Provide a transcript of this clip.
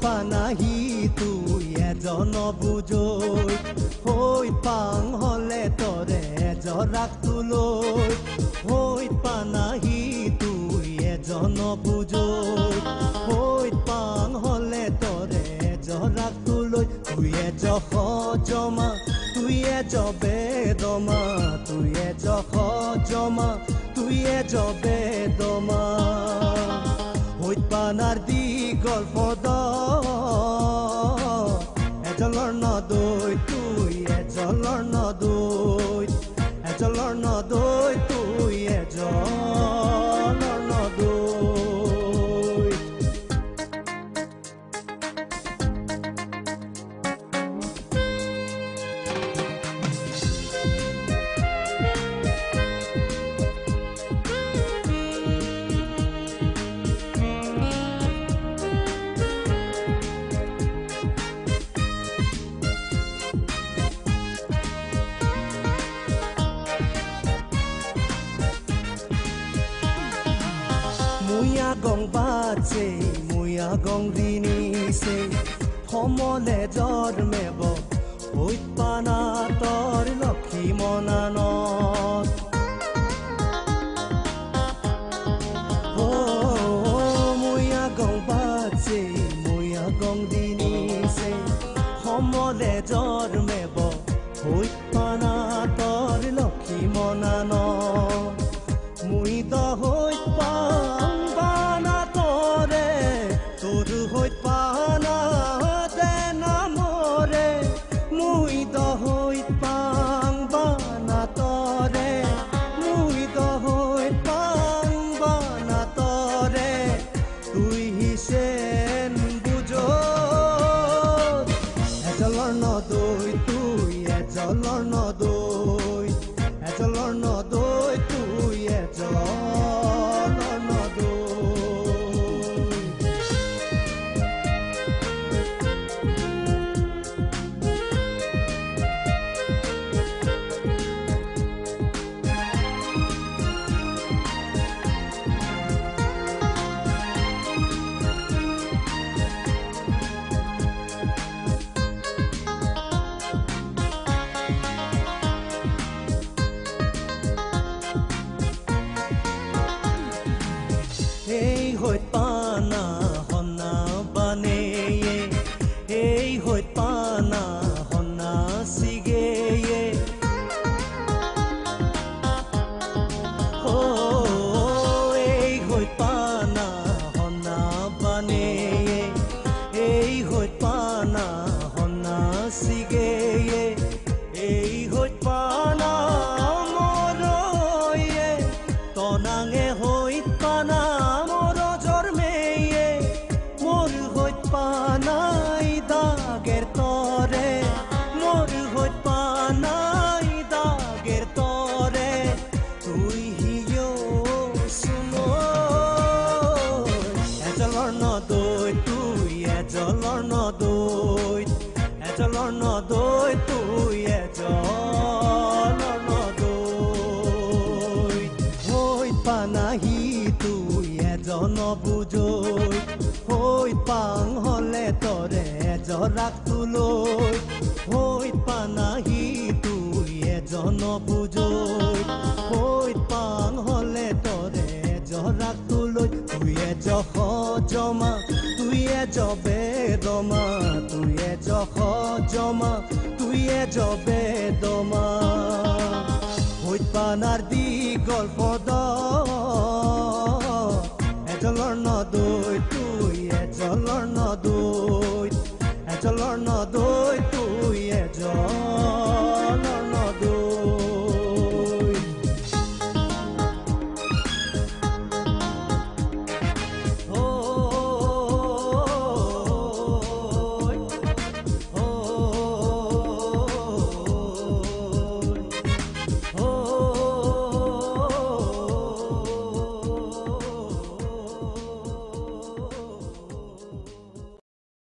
পানাহি তুই এজন বুজৈ হৈ পাং হলে তৰে জৰাক তুলৈ হৈ পানাহি তুই এজন বুজৈ হৈ পাং হলে তৰে জৰাক তুলৈ তুই জখ জমা তুই জবে দমা তুই জখ জমা তুই জবে দমা হৈ পানাৰ দীঘল পদ এজলৰ নদৈ তুই এজলৰ নদৈ এজলৰ নদৈ তুই এজলৰ নদৈ Muya gong bache, muya gong dini se, homole jor mebo, hoit pana tor lokhi monanot. Oh, muya gong bache, muya gong dini se, homole jor mebo, hoit pana tor lokhi monanot. Mui da hoit pang bana tore, toru hoit pana dena more. Mui da hoit pang bana tore, mui da hoit pang bana tore. Tui hisen bujo, ejalor nodoi tui ejalor nodoi, ejalor nodoi tui ejalor nodoi. Hey hoit pana honna bane hey hoit pana honna sige oh hey hoit pana honna bane hey hoit pana honna sige hey hoit pana moroye tonange hoit pana panai dager tore mor hoit panai dager tore tui hiyo suno ejalor nodoi tui ejalor nodoi ejalor nodoi tui ejalor nodoi hoit panahi tui ejon bujoi hoit pang hole tore জৰাক তুলৈ হৈত পানাহি তুই এজন বুজৈ হৈত পাং হলে তৰে জৰাক তুলৈ তুই জখ জমা তুই জবে দমা তুই জখ জমা তুই জবে দমা হৈত পানাৰ দীঘল পদ এজলৰ নদৈ তুই এজলৰ নদৈ এজলৰ নদৈ তুই এজন